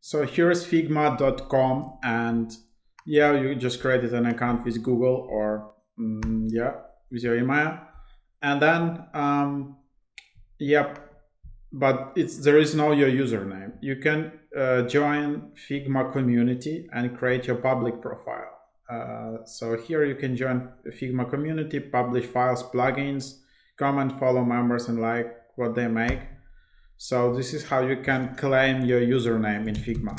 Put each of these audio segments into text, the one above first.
So here's figma.com, and yeah, you just created an account with Google or yeah, with your email, and then yep, but there is no your username. You can join Figma community and create your public profile. So here you can join Figma community, publish files, plugins, comment, follow members, and like what they make. So this is how you can claim your username in Figma.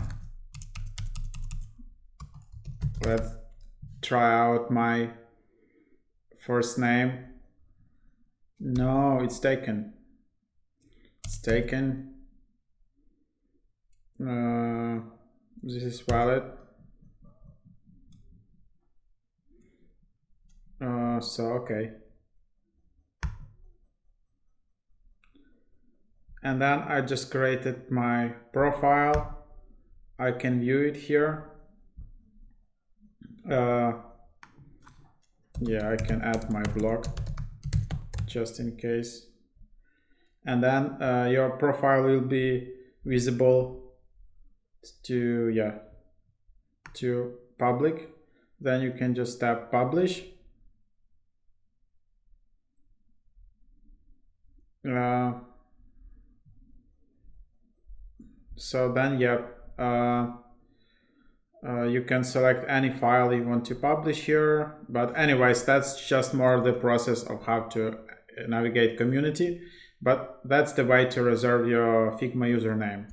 Let's try out my first name. No, it's taken. It's taken. This is valid. So okay. And then I just created my profile. I can view it here. Yeah, I can add my blog just in case. And then your profile will be visible to public. Then you can just tap publish. So then you can select any file you want to publish here, but anyways, that's just more the process of how to navigate community, but that's the way to reserve your Figma username.